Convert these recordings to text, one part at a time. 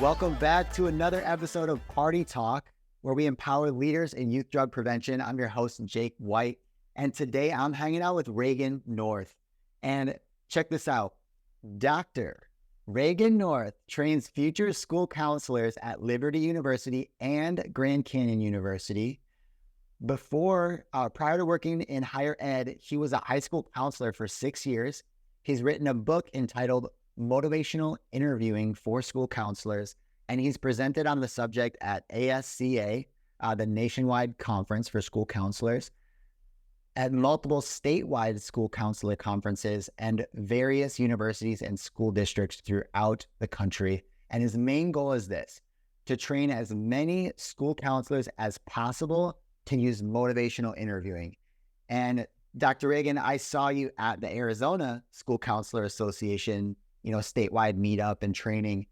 Welcome back to another episode of Party Talk, where we empower leaders in youth drug prevention. I'm your host, Jake White, and today I'm hanging out with Reagan North. And check this out. Dr. Reagan North trains future school counselors at Liberty University and Grand Canyon University. Prior to working in higher ed, he was a high school counselor for 6 years. He's written a book entitled Motivational Interviewing for School Counselors, and he's presented on the subject at ASCA, the nationwide conference for school counselors, at multiple statewide school counselor conferences, and various universities and school districts throughout the country. And his main goal is this: to train as many school counselors as possible to use motivational interviewing. And Dr. Reagan, I saw you at the Arizona School Counselor Association, statewide meetup and training.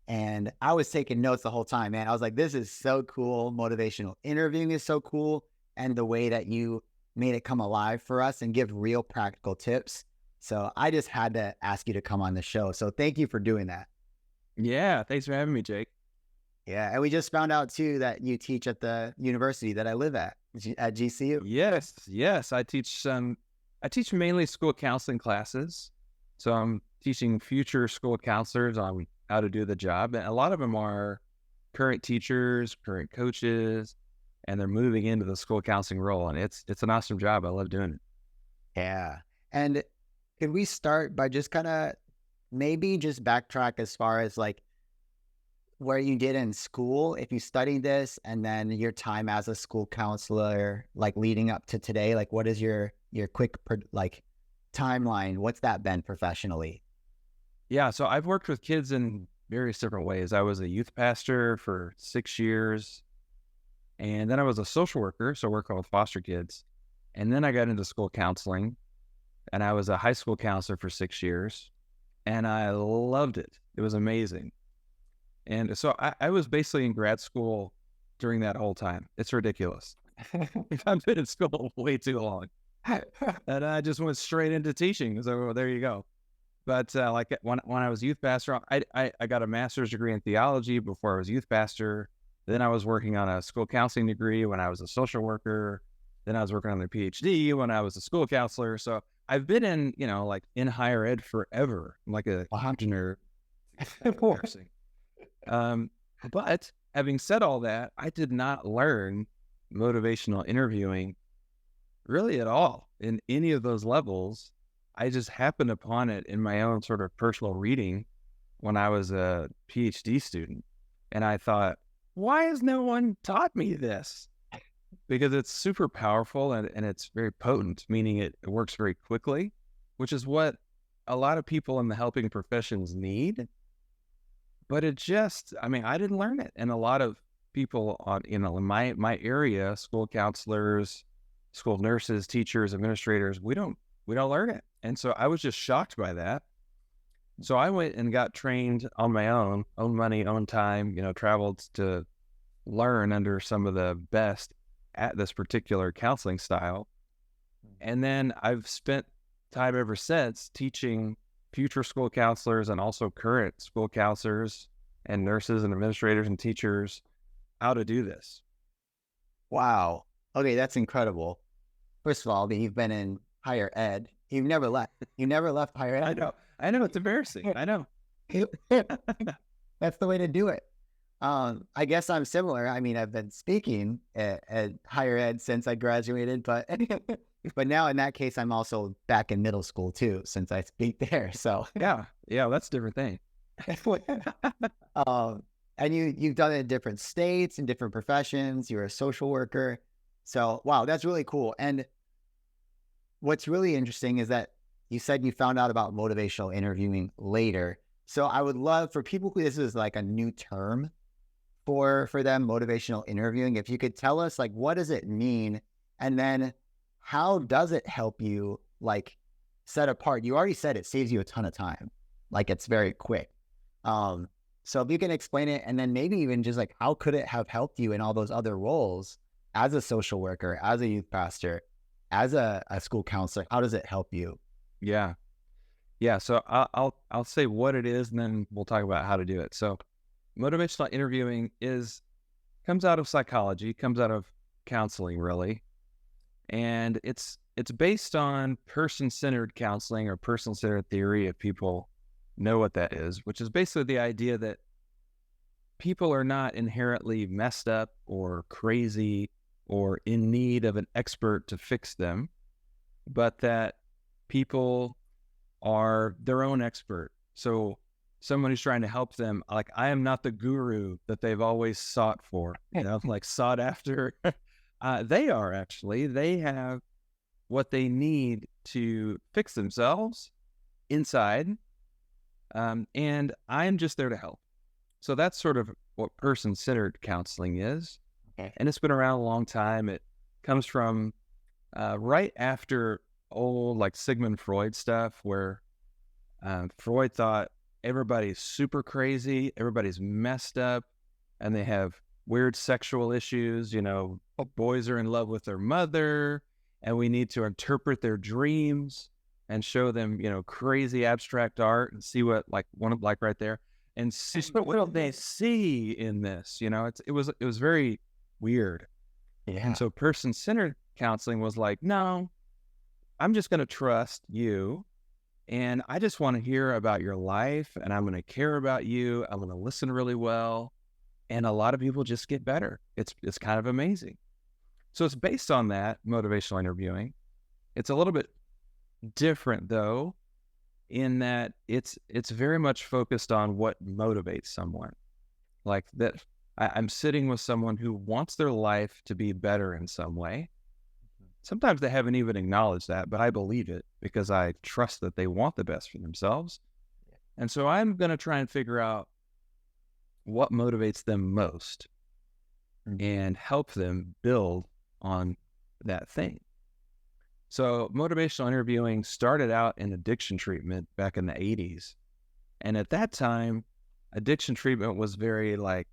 And I was taking notes the whole time, man. I was like, this is so cool. Motivational interviewing is so cool. And the way that you made it come alive for us and give real practical tips. So I just had to ask you to come on the show. So thank you for doing that. Yeah, thanks for having me, Jake. Yeah, and we just found out too that you teach at the university that I live at GCU. Yes, I teach mainly school counseling classes. So I'm teaching future school counselors on how to do the job. And a lot of them are current teachers, current coaches, and they're moving into the school counseling role. And it's an awesome job. I love doing it. Yeah. And could we start by just kind of maybe just backtrack as far as like where you did in school, if you studied this, and then your time as a school counselor, like leading up to today, like what is your quick timeline? What's that been professionally? Yeah, so I've worked with kids in various different ways. I was a youth pastor for 6 years, and then I was a social worker, so working with foster kids. And then I got into school counseling, and I was a high school counselor for 6 years, and I loved it. It was amazing. And so I was basically in grad school during that whole time. It's ridiculous. I've been in school way too long. And I just went straight into teaching. So there you go. But when I was youth pastor, I got a master's degree in theology before I was youth pastor. Then I was working on a school counseling degree when I was a social worker. Then I was working on a PhD when I was a school counselor. So I've been in, in higher ed forever. I'm like a entrepreneur. But having said all that, I did not learn motivational interviewing really at all in any of those levels. I just happened upon it in my own sort of personal reading when I was a PhD student. And I thought, why has no one taught me this? Because it's super powerful and it's very potent, meaning it works very quickly, which is what a lot of people in the helping professions need. But I didn't learn it. And a lot of people in my area, school counselors, school nurses, teachers, administrators, we don't learn it. And so I was just shocked by that. So I went and got trained on my own money, own time, traveled to learn under some of the best at this particular counseling style. And then I've spent time ever since teaching future school counselors and also current school counselors and nurses and administrators and teachers how to do this. Wow. Okay, that's incredible. First of all, you've been in higher ed. You've never left. You never left higher ed. I know. It's embarrassing. I know. That's the way to do it. I guess I'm similar. I mean, I've been speaking at higher ed since I graduated, but now in that case, I'm also back in middle school too, since I speak there. So yeah, that's a different thing. And you've done it in different states and different professions. You're a social worker. So, wow, that's really cool. And what's really interesting is that you said you found out about motivational interviewing later. So I would love for people who this is like a new term for them, motivational interviewing. If you could tell us, like, what does it mean? And then how does it help you like set apart? You already said it saves you a ton of time. Like it's very quick. So if you can explain it, and then maybe even just like, how could it have helped you in all those other roles as a social worker, as a youth pastor, as a school counselor? How does it help you? Yeah. So I'll say what it is, and then we'll talk about how to do it. So motivational interviewing comes out of psychology, comes out of counseling, really. And it's based on person-centered counseling or person-centered theory, if people know what that is, which is basically the idea that people are not inherently messed up or crazy or in need of an expert to fix them, but that people are their own expert. So someone who's trying to help them, like, I am not the guru that they've always sought for, like sought after. They are actually, they have what they need to fix themselves inside. And I'm just there to help. So that's sort of what person-centered counseling is. Okay. And it's been around a long time. It comes from right after old, like, Sigmund Freud stuff, where Freud thought everybody's super crazy, everybody's messed up, and they have weird sexual issues. Boys are in love with their mother, and we need to interpret their dreams and show them, crazy abstract art and see what, like, right there, and see what they see in this. It was very weird. Yeah. And so person-centered counseling was like, no, I'm just going to trust you, and I just want to hear about your life, and I'm going to care about you. I'm going to listen really well. And a lot of people just get better. It's kind of amazing. So it's based on that, motivational interviewing. It's a little bit different, though, in that it's very much focused on what motivates someone. Like that, I'm sitting with someone who wants their life to be better in some way. Sometimes they haven't even acknowledged that, but I believe it because I trust that they want the best for themselves. And so I'm going to try and figure out what motivates them most and help them build on that thing. So motivational interviewing started out in addiction treatment back in the 80s. And at that time, addiction treatment was very like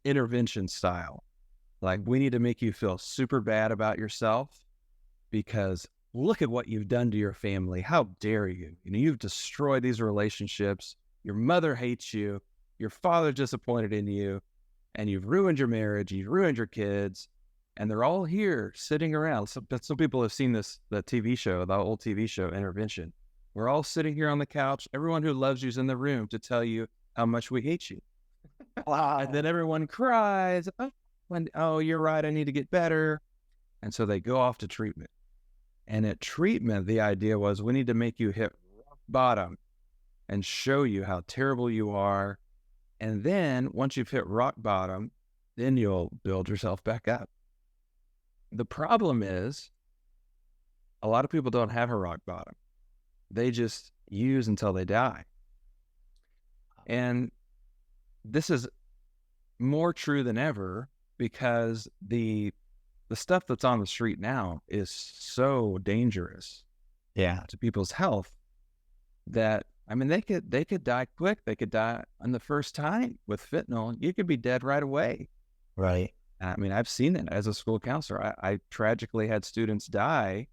intervention style. Like, we need to make you feel super bad about yourself because look at what you've done to your family. How dare you? You've destroyed these relationships. Your mother hates you. Your father's disappointed in you. And you've ruined your marriage. You've ruined your kids. And they're all here sitting around. Some people have seen the TV show, the old TV show, Intervention. We're all sitting here on the couch. Everyone who loves you is in the room to tell you how much we hate you. Wow. And then everyone cries. Oh, you're right. I need to get better. And so they go off to treatment. And at treatment, the idea was we need to make you hit rock bottom and show you how terrible you are. And then once you've hit rock bottom, then you'll build yourself back up. The problem is a lot of people don't have a rock bottom. They just use until they die. And this is more true than ever because the stuff that's on the street now is so dangerous to people's health that, I mean, they could die quick. They could die on the first time with fentanyl. You could be dead right away. Right. I mean, I've seen it as a school counselor. I tragically had students die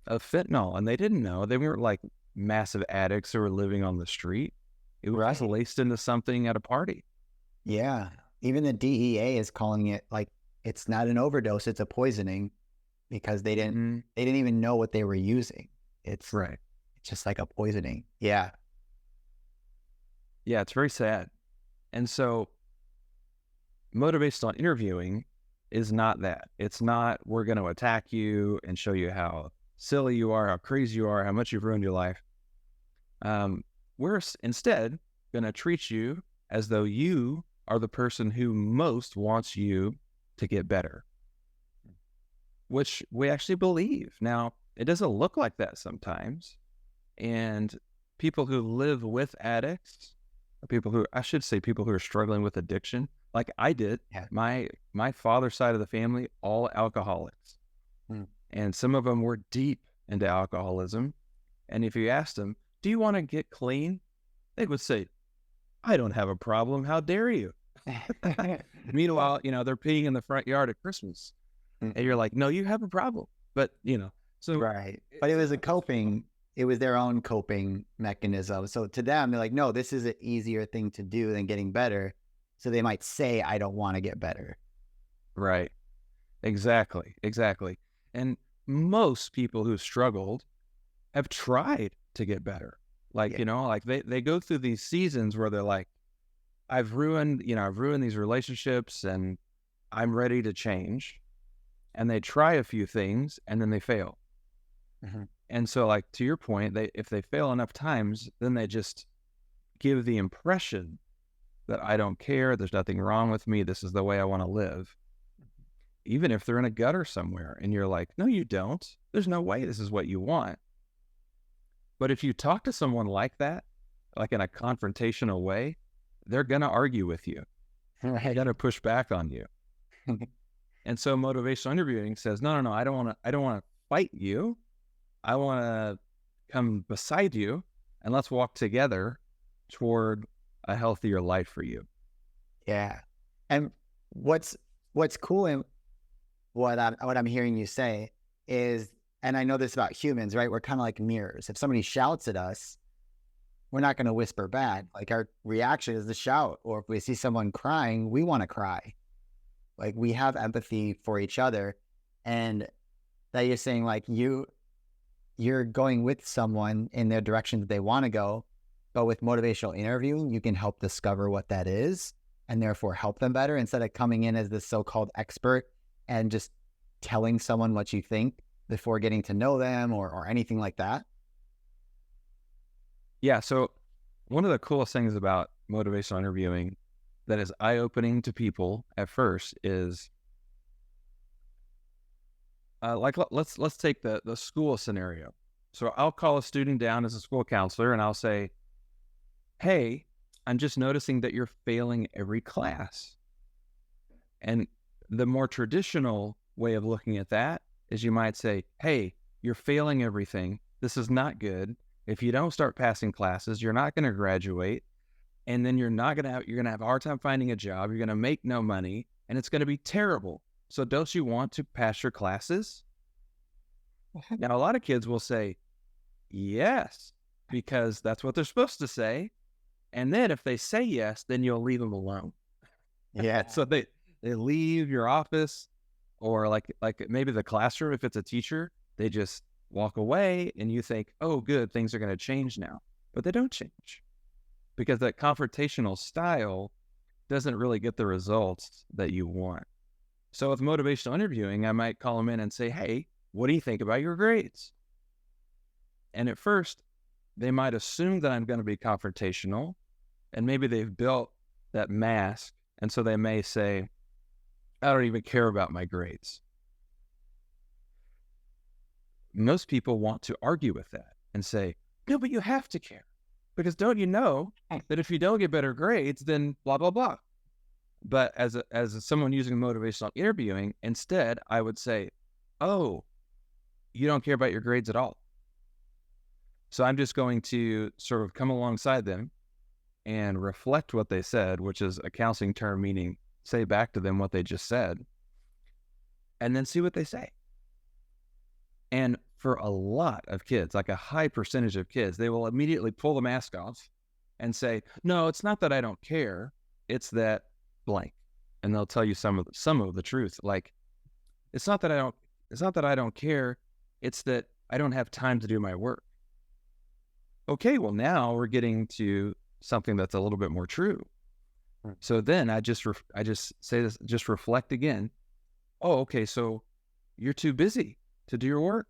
of fentanyl, and they didn't know. They weren't like massive addicts who were living on the street. It was just laced into something at a party. Yeah. Even the DEA is calling it like it's not an overdose, it's a poisoning because they didn't even know what they were using. It's right. It's just like a poisoning. Yeah. Yeah, it's very sad. And so motivational interviewing is not that. It's not, we're going to attack you and show you how silly you are, how crazy you are, how much you've ruined your life. We're instead going to treat you as though you are the person who most wants you to get better, which we actually believe. Now, it doesn't look like that sometimes. And people who live with addicts, people who are struggling with addiction, like I did, my father's side of the family, all alcoholics. And some of them were deep into alcoholism. And if you asked them, do you want to get clean? They would say, I don't have a problem. How dare you? Meanwhile, they're peeing in the front yard at Christmas. And you're like, no, you have a problem. But, so. Right. But it was it was their own coping mechanism. So to them, they're like, no, this is an easier thing to do than getting better. So they might say, I don't want to get better. Right. Exactly. Exactly. And most people who struggled have tried to get better. Like, Yeah. like they go through these seasons where they're like, I've ruined these relationships and I'm ready to change. And they try a few things and then they fail. Mm-hmm. And so, like, to your point, if they fail enough times, then they just give the impression that I don't care, there's nothing wrong with me, this is the way I want to live. Even if they're in a gutter somewhere and you're like, no, you don't. There's no way this is what you want. But if you talk to someone like that, like in a confrontational way, they're going to argue with you. Right. They're going to push back on you. And so motivational interviewing says, no, I don't want to fight you. I want to come beside you and let's walk together toward a healthier life for you. Yeah. And what's cool in what I'm hearing you say is, and I know this about humans, right? We're kind of like mirrors. If somebody shouts at us, we're not going to whisper back. Like our reaction is to shout. Or if we see someone crying, we want to cry. Like we have empathy for each other. And that you're saying like you're going with someone in their direction that they want to go. But with motivational interviewing, you can help discover what that is and therefore help them better instead of coming in as this so-called expert and just telling someone what you think before getting to know them or anything like that. Yeah. So one of the coolest things about motivational interviewing that is eye-opening to people at first is let's take the school scenario. So I'll call a student down as a school counselor and I'll say, hey, I'm just noticing that you're failing every class. And the more traditional way of looking at that is you might say, hey, you're failing everything. This is not good. If you don't start passing classes, you're not going to graduate. And then you're going to have a hard time finding a job. You're going to make no money and it's going to be terrible. So don't you want to pass your classes? Now, a lot of kids will say, yes, because that's what they're supposed to say. And then if they say yes, then you'll leave them alone. Yeah. So they leave your office or like maybe the classroom, if it's a teacher, they just walk away and you think, oh, good, things are going to change now. But they don't change because that confrontational style doesn't really get the results that you want. So with motivational interviewing, I might call them in and say, hey, what do you think about your grades? And at first, they might assume that I'm going to be confrontational, and maybe they've built that mask. And so they may say, I don't even care about my grades. Most people want to argue with that and say, no, but you have to care. Because don't you know that if you don't get better grades, then blah, blah, blah. But as someone using motivational interviewing, instead, I would say, oh, you don't care about your grades at all. So I'm just going to sort of come alongside them and reflect what they said, which is a counseling term meaning say back to them what they just said, and then see what they say. And for a lot of kids, like a high percentage of kids, they will immediately pull the mask off and say, no, it's not that I don't care. It's that blank. And they'll tell you some of the truth. Like, it's not that I don't care. It's that I don't have time to do my work. Okay, well, now we're getting to something that's a little bit more true. So then I just say this, just reflect again. Oh, okay, so you're too busy to do your work.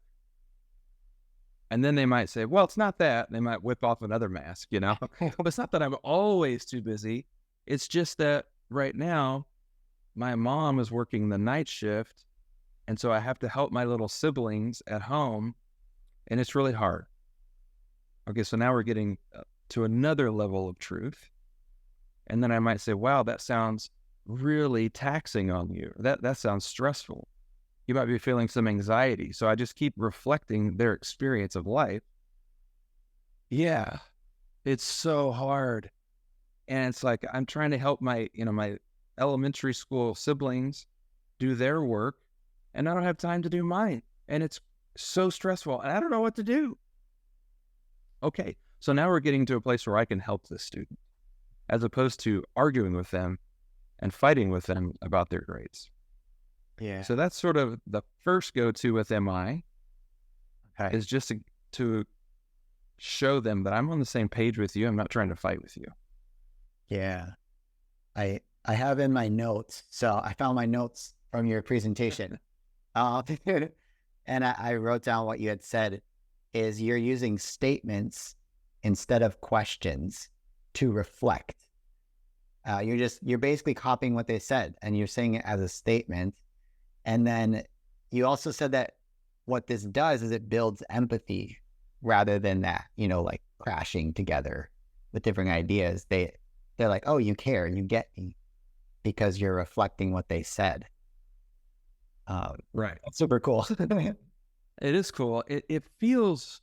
And then they might say, well, it's not that. They might whip off another mask, But it's not that I'm always too busy. It's just that right now, my mom is working the night shift. And so I have to help my little siblings at home. And it's really hard. Okay, so now we're getting to another level of truth. And then I might say, wow, that sounds really taxing on you. That sounds stressful. You might be feeling some anxiety. So I just keep reflecting their experience of life. Yeah, it's so hard. And it's like, I'm trying to help my elementary school siblings do their work, and I don't have time to do mine. And it's so stressful, and I don't know what to do. Okay, so now we're getting to a place where I can help this student, as opposed to arguing with them and fighting with them about their grades. Yeah. So that's sort of the first go-to with MI, Okay. is just to show them that I'm on the same page with you. I'm not trying to fight with you. Yeah. I have in my notes. So I found my notes from your presentation. And I wrote down what you had said is you're using statements instead of questions to reflect. You're basically copying what they said and you're saying it as a statement. And then you also said that what this does is it builds empathy rather than that, like crashing together with different ideas. They're like, oh, you care, you get me, because you're reflecting what they said. Right. That's super cool. It is cool. It feels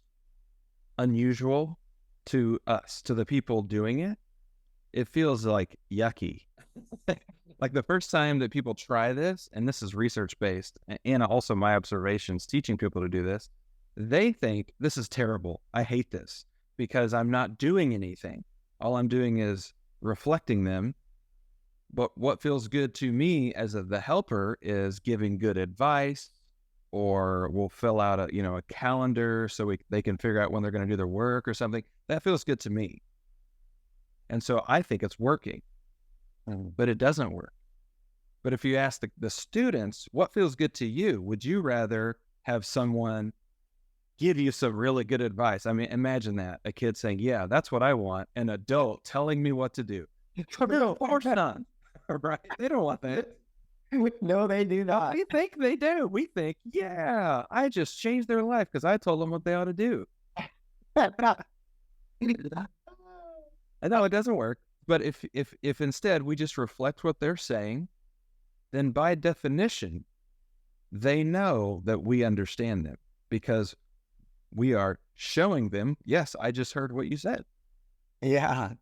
unusual to us, to the people doing it. It feels like yucky. Like the first time that people try this, and this is research-based, and also my observations teaching people to do this, they think this is terrible. I hate this because I'm not doing anything. All I'm doing is reflecting them. But what feels good to me as the helper is giving good advice, or we'll fill out a calendar so they can figure out when they're going to do their work or something. That feels good to me. And so I think it's working, but it doesn't work. But if you ask the students, what feels good to you? Would you rather have someone give you some really good advice? I mean, imagine that. A kid saying, yeah, that's what I want. An adult telling me what to do. No, of course not. Right? They don't want that. No, they do not. We think they do. We think, yeah, I just changed their life because I told them what they ought to do. I know it doesn't work. But if instead we just reflect what they're saying, then by definition, they know that we understand them because we are showing them, yes, I just heard what you said. Yeah.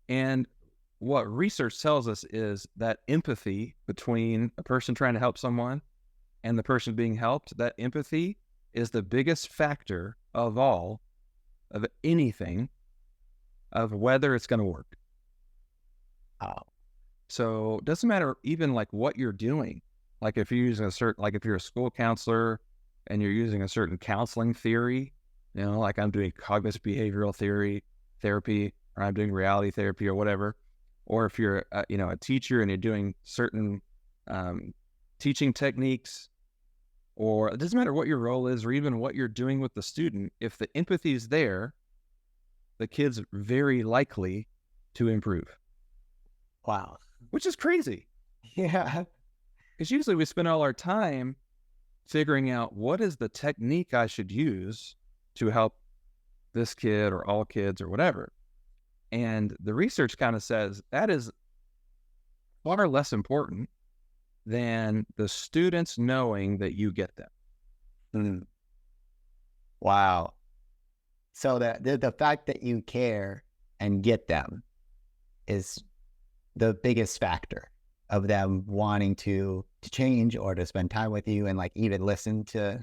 And what research tells us is that empathy between a person trying to help someone and the person being helped, that empathy is the biggest factor of all, of anything, of whether it's going to work. So it doesn't matter even like what you're doing. Like if you're using if you're a school counselor and you're using a certain counseling theory, like I'm doing cognitive behavioral therapy, or I'm doing reality therapy or whatever. Or if you're, a teacher and you're doing certain teaching techniques, or it doesn't matter what your role is or even what you're doing with the student, if the empathy is there, the kid's very likely to improve. Wow. Which is crazy. Yeah. Because usually we spend all our time figuring out what is the technique I should use to help this kid or all kids or whatever. And the research kind of says that is far less important than the students knowing that you get them. Mm. Wow. So the fact that you care and get them is the biggest factor of them wanting to change or to spend time with you and like even listen to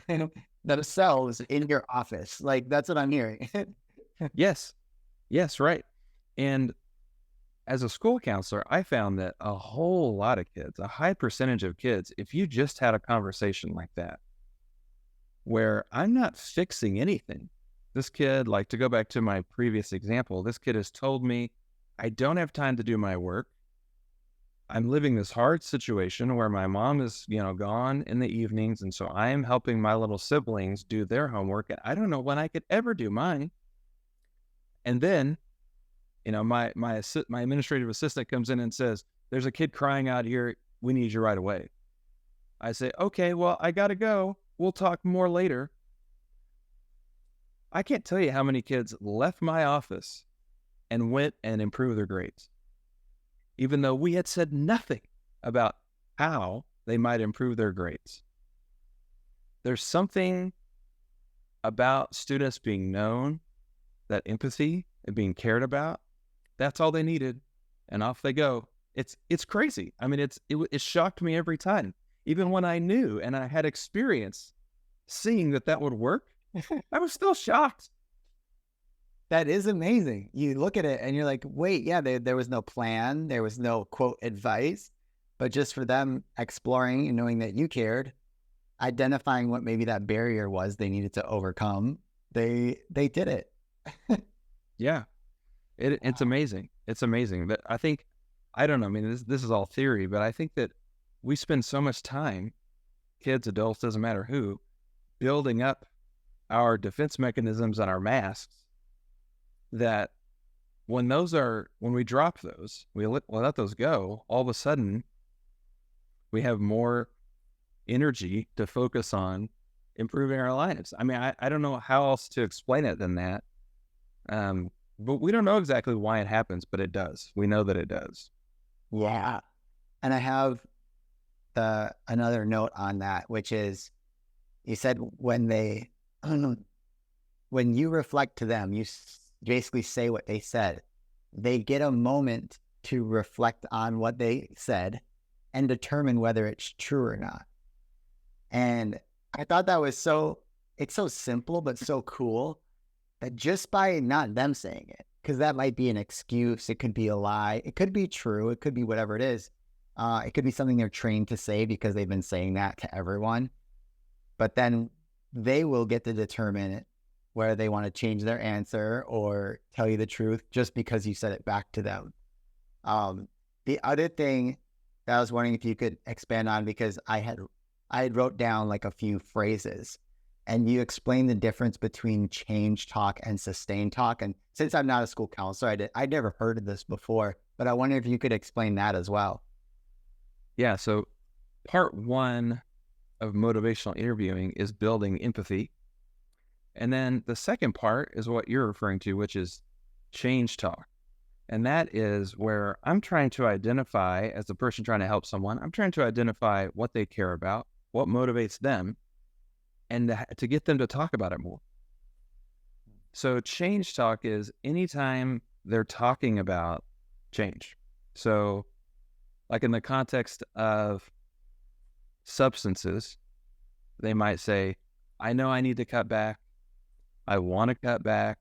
themselves in your office. Like that's what I'm hearing. Yes, right. And as a school counselor, I found that a whole lot of kids, a high percentage of kids, if you just had a conversation like that, where I'm not fixing anything. This kid, like to go back to my previous example, this kid has told me, I don't have time to do my work. I'm living this hard situation where my mom is, gone in the evenings. And so I am helping my little siblings do their homework. And I don't know when I could ever do mine. And then, my administrative assistant comes in and says, there's a kid crying out here. We need you right away. I say, okay, well, I got to go. We'll talk more later. I can't tell you how many kids left my office and went and improved their grades, even though we had said nothing about how they might improve their grades. There's something about students being known, that empathy and being cared about. That's all they needed, and off they go. It's crazy. I mean, it shocked me every time, even when I knew and I had experience seeing that would work. I was still shocked. That is amazing. You look at it and you're like, wait, yeah, there was no plan. There was no quote advice, but just for them exploring and knowing that you cared, identifying what maybe that barrier was they needed to overcome, they did it. Yeah. It's Wow. amazing. It's amazing. But I think, I don't know, I mean, this is all theory, but I think that we spend so much time, kids, adults, doesn't matter who, building up our defense mechanisms and our masks, that when we drop those, we let those go, all of a sudden we have more energy to focus on improving our lives. I mean, I don't know how else to explain it than that. But we don't know exactly why it happens, but it does. We know that it does. Yeah. And I have another note on that, which is you said when they, when you reflect to them, you basically say what they said. They get a moment to reflect on what they said and determine whether it's true or not. And I thought that was it's so simple, but so cool that just by not them saying it, because that might be an excuse, it could be a lie, it could be true, it could be whatever it is. It could be something they're trained to say because they've been saying that to everyone. But then they will get to determine it, whether they want to change their answer or tell you the truth just because you said it back to them. The other thing that I was wondering if you could expand on, because I had wrote down like a few phrases and you explained the difference between change talk and sustain talk. And since I'm not a school counselor, I'd never heard of this before, but I wonder if you could explain that as well. Yeah. So part one of motivational interviewing is building empathy. And then the second part is what you're referring to, which is change talk. And that is where I'm trying to identify, as a person trying to help someone, I'm trying to identify what they care about, what motivates them, and to get them to talk about it more. So change talk is anytime they're talking about change. So like in the context of substances, they might say, I know I need to cut back. I want to cut back.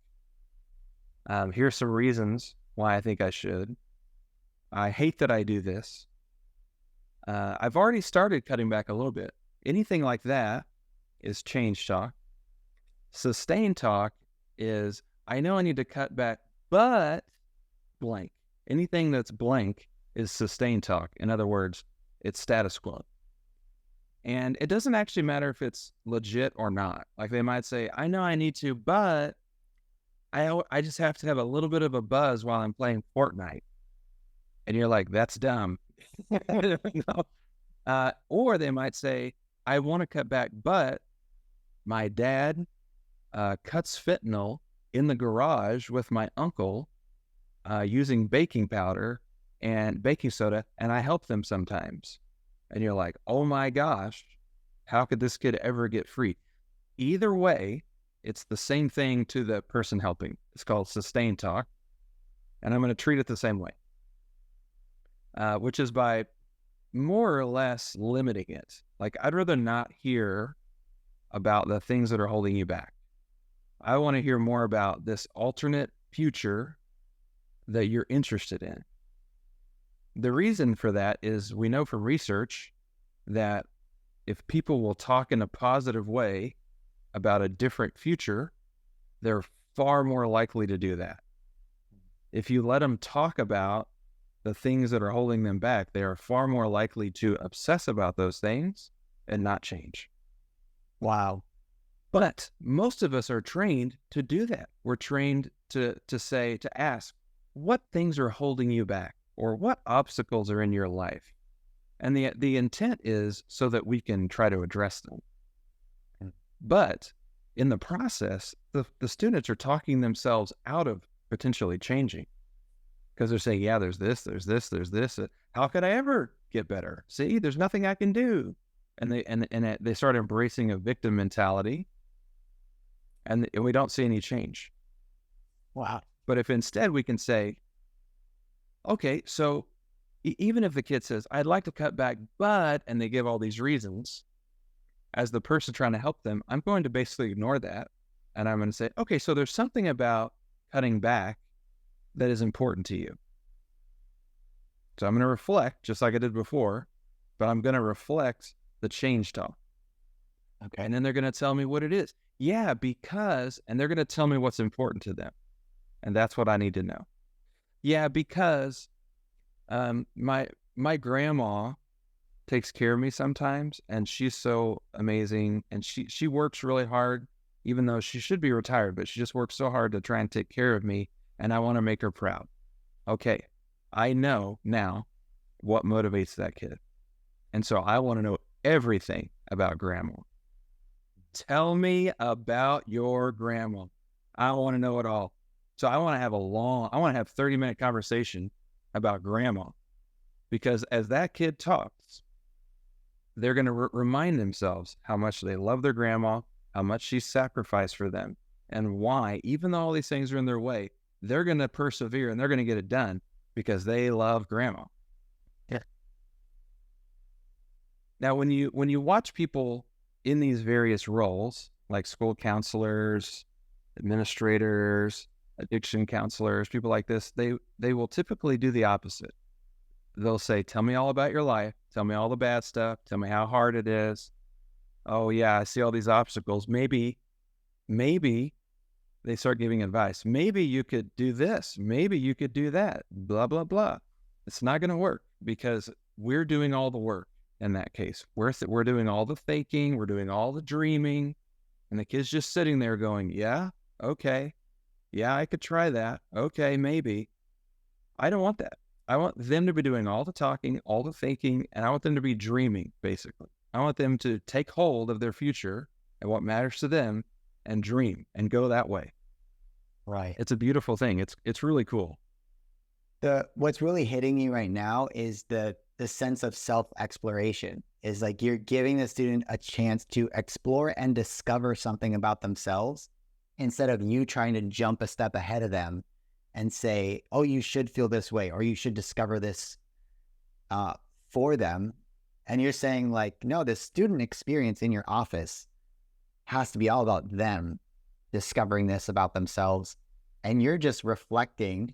Here's some reasons why I think I should. I hate that I do this. I've already started cutting back a little bit. Anything like that is change talk. Sustain talk is, I know I need to cut back, but blank. Anything that's blank is sustain talk. In other words, it's status quo. And it doesn't actually matter if it's legit or not. Like they might say, I know I need to, but I just have to have a little bit of a buzz while I'm playing Fortnite. And you're like, that's dumb. Or they might say, I want to cut back, but my dad cuts fentanyl in the garage with my uncle using baking powder and baking soda, and I help them sometimes. And you're like, oh my gosh, how could this kid ever get free? Either way, it's the same thing to the person helping. It's called sustain talk. And I'm going to treat it the same way, which is by more or less limiting it. Like, I'd rather not hear about the things that are holding you back. I want to hear more about this alternate future that you're interested in. The reason for that is we know from research that if people will talk in a positive way about a different future, they're far more likely to do that. If you let them talk about the things that are holding them back, they are far more likely to obsess about those things and not change. Wow. But most of us are trained to do that. We're trained to ask, what things are holding you back? Or what obstacles are in your life? And the intent is so that we can try to address them. But in the process, the students are talking themselves out of potentially changing, because they're saying, yeah, there's this. How could I ever get better? See, there's nothing I can do. And they start embracing a victim mentality, and we don't see any change. Wow. But if instead we can say, okay, so even if the kid says, I'd like to cut back, but, and they give all these reasons, as the person trying to help them, I'm going to basically ignore that. And I'm going to say, okay, so there's something about cutting back that is important to you? So I'm going to reflect just like I did before, but I'm going to reflect the change talk. Okay. And then they're going to tell me what it is. Yeah, because, and they're going to tell me what's important to them. And that's what I need to know. Yeah, because my grandma takes care of me sometimes, and she's so amazing, and she works really hard, even though she should be retired, but she just works so hard to try and take care of me, and I want to make her proud. Okay, I know now what motivates that kid. And so I want to know everything about grandma. Tell me about your grandma. I want to know it all. So I want to have I want to have 30-minute conversation about grandma, because as that kid talks, they're going to remind themselves how much they love their grandma, how much she sacrificed for them, and why, even though all these things are in their way, they're going to persevere and they're going to get it done because they love grandma. Yeah. Now, when you watch people in these various roles, like school counselors, administrators, addiction counselors, people like this, they will typically do the opposite. They'll say, tell me all about your life. Tell me all the bad stuff. Tell me how hard it is. Oh yeah, I see all these obstacles. Maybe they start giving advice. Maybe you could do this. Maybe you could do that. Blah, blah, blah. It's not going to work because we're doing all the work in that case. We're doing all the thinking. We're doing all the dreaming. And the kid's just sitting there going, yeah, okay. Yeah, I could try that. Okay, maybe. I don't want that. I want them to be doing all the talking, all the thinking, and I want them to be dreaming, basically. I want them to take hold of their future and what matters to them and dream and go that way. Right. It's a beautiful thing. It's really cool. What's really hitting me right now is the sense of self-exploration. Is like you're giving the student a chance to explore and discover something about themselves instead of you trying to jump a step ahead of them and say, oh, you should feel this way, or you should discover this for them. And you're saying like, no, the student experience in your office has to be all about them discovering this about themselves. And you're just reflecting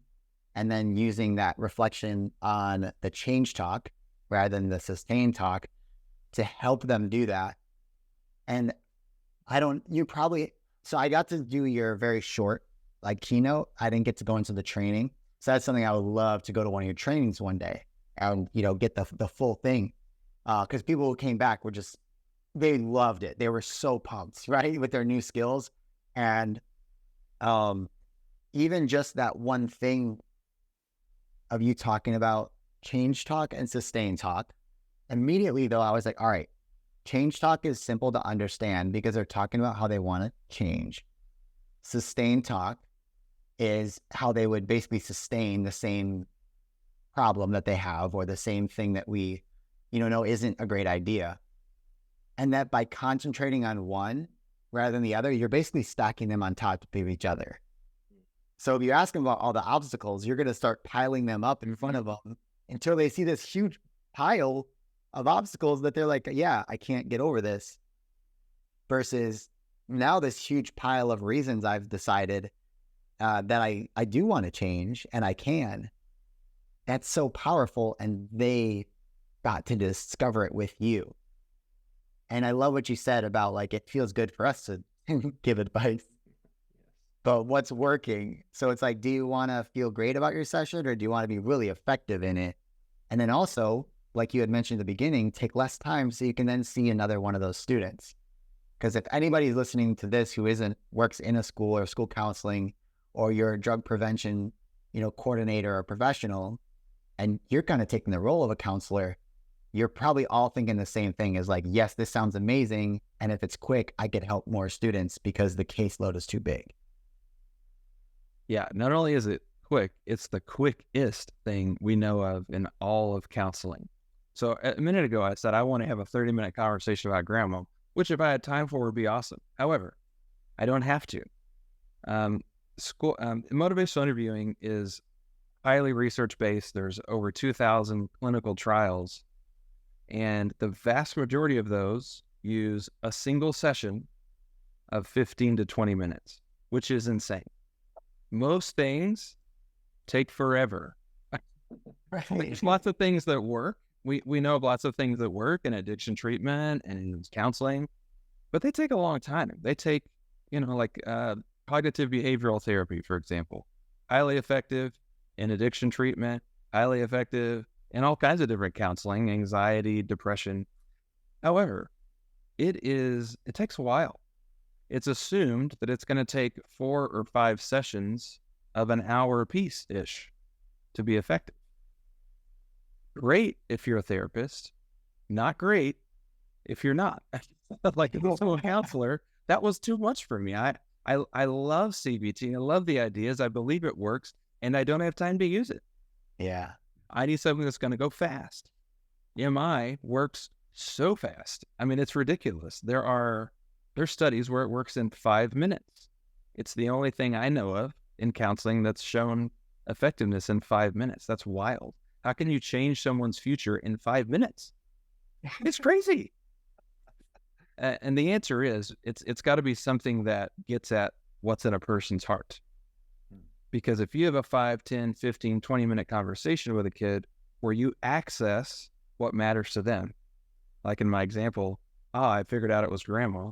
and then using that reflection on the change talk rather than the sustain talk to help them do that. And so I got to do your very short like keynote. I didn't get to go into the training. So that's something I would love to go to one of your trainings one day and, get the full thing. Because people who came back they loved it. They were so pumped, right? With their new skills. And even just that one thing of you talking about change talk and sustain talk, immediately though, I was like, all right, change talk is simple to understand because they're talking about how they want to change. Sustain talk is how they would basically sustain the same problem that they have or the same thing that we, know isn't a great idea. And that by concentrating on one rather than the other, you're basically stacking them on top of each other. So if you ask them about all the obstacles, you're going to start piling them up in front of them until they see this huge pile of obstacles that they're like, yeah, I can't get over this. Versus now this huge pile of reasons I've decided that I do want to change and I can. That's so powerful, and they got to discover it with you. And I love what you said about like, it feels good for us to give advice, but what's working? So it's like, do you want to feel great about your session or do you want to be really effective in it? And then also, like you had mentioned at the beginning, take less time so you can then see another one of those students. Because if anybody's listening to this who works in a school or school counseling, or you're a drug prevention, coordinator or professional, and you're kind of taking the role of a counselor, you're probably all thinking the same thing as like, yes, this sounds amazing. And if it's quick, I could help more students because the caseload is too big. Yeah, not only is it quick, it's the quickest thing we know of in all of counseling. So a minute ago, I said I want to have a 30-minute conversation about grandma, which if I had time for would be awesome. However, I don't have to. Motivational interviewing is highly research-based. There's over 2,000 clinical trials, and the vast majority of those use a single session of 15 to 20 minutes, which is insane. most things take forever. There's lots of things that work. We know of lots of things that work in addiction treatment and in counseling, but they take a long time. They take, like cognitive behavioral therapy, for example, highly effective in addiction treatment, highly effective in all kinds of different counseling, anxiety, depression. However, it takes a while. It's assumed that it's going to take 4 or 5 sessions of an hour apiece-ish to be effective. Great if you're a therapist, not great if you're not. Like a counselor, that was too much for me. I love CBT. I love the ideas. I believe it works, and I don't have time to use it. Yeah. I need something that's going to go fast. MI works so fast. I mean, it's ridiculous. There's studies where it works in 5 minutes. It's the only thing I know of in counseling that's shown effectiveness in 5 minutes. That's wild. How can you change someone's future in 5 minutes? It's crazy. And the answer is, it's got to be something that gets at what's in a person's heart. Because if you have a 5, 10, 15, 20-minute conversation with a kid where you access what matters to them, like in my example, I figured out it was grandma,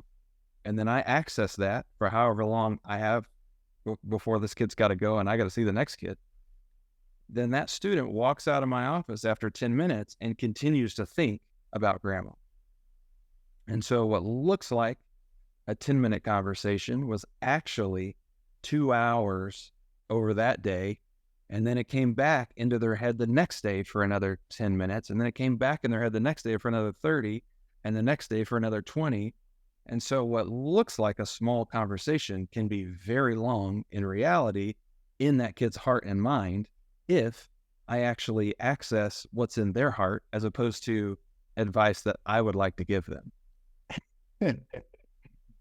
and then I access that for however long I have before this kid's got to go and I got to see the next kid, then that student walks out of my office after 10 minutes and continues to think about grandma. And so what looks like a 10-minute conversation was actually 2 hours over that day. And then it came back into their head the next day for another 10 minutes. And then it came back in their head the next day for another 30, and the next day for another 20. And so what looks like a small conversation can be very long in reality in that kid's heart and mind if I actually access what's in their heart as opposed to advice that I would like to give them.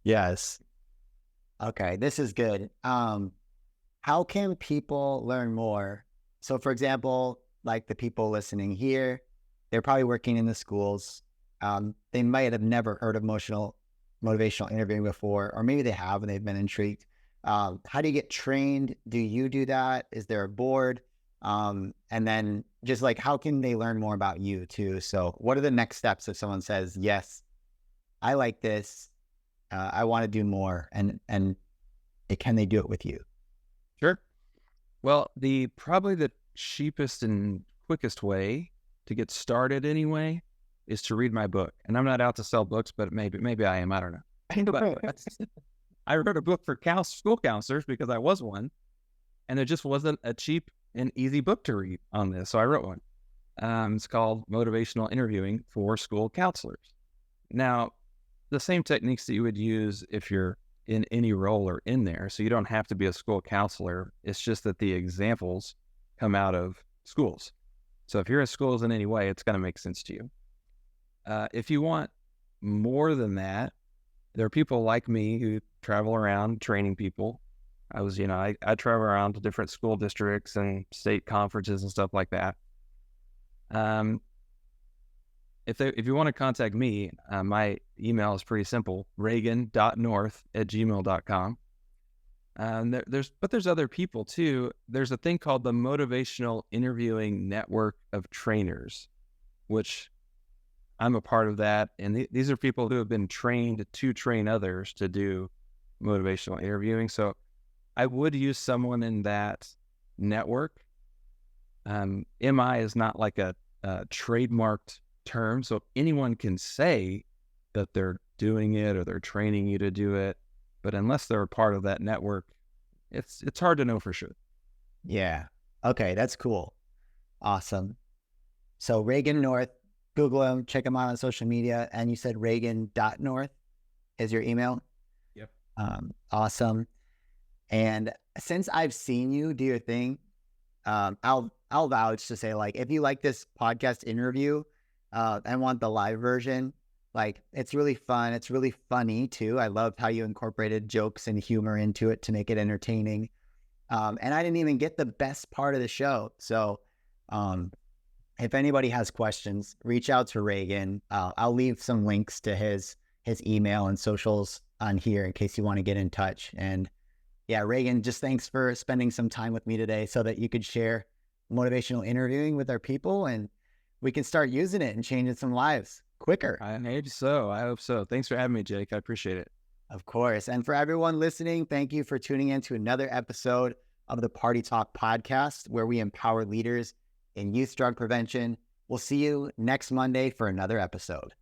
Yes. Okay, this is good. How can people learn more? So for example, like the people listening here, they're probably working in the schools. They might have never heard of motivational interviewing before, or maybe they have and they've been intrigued. How do you get trained? Do you do that? Is there a board? And then just like, how can they learn more about you too? So what are the next steps if someone says, yes, I like this, I want to do more, and can they do it with you? Sure. Well, probably the cheapest and quickest way to get started anyway is to read my book. And I'm not out to sell books, but maybe I am. I don't know. But I wrote a book for school counselors because I was one, and there just wasn't a cheap and easy book to read on this. So I wrote one. It's called Motivational Interviewing for School Counselors. Now, the same techniques that you would use if you're in any role are in there. So you don't have to be a school counselor. It's just that the examples come out of schools. So if you're in schools in any way, it's going to make sense to you. If you want more than that, there are people like me who travel around training people. I travel around to different school districts and state conferences and stuff like that. If you want to contact me, my email is pretty simple, reagan.north@gmail.com. There's other people too. There's a thing called the Motivational Interviewing Network of Trainers, which I'm a part of that. And these are people who have been trained to train others to do motivational interviewing. So I would use someone in that network. MI is not like a trademarked term, so anyone can say that they're doing it or they're training you to do it, but unless they're a part of that network, it's hard to know for sure. Yeah. Okay, that's cool. Awesome. So Reagan North, Google him, check him out on social media, and you said reagan.north is your email? Yep. Awesome. And since I've seen you do your thing, I'll vouch to say, like, if you like this podcast interview and want the live version, like, it's really fun. It's really funny too. I loved how you incorporated jokes and humor into it to make it entertaining. And I didn't even get the best part of the show. So if anybody has questions, reach out to Reagan. I'll leave some links to his email and socials on here in case you want to get in touch. And Yeah, Reagan, just thanks for spending some time with me today so that you could share motivational interviewing with our people and we can start using it and changing some lives quicker. I hope so. I hope so. Thanks for having me, Jake. I appreciate it. Of course. And for everyone listening, thank you for tuning in to another episode of the Party Talk podcast, where we empower leaders in youth drug prevention. We'll see you next Monday for another episode.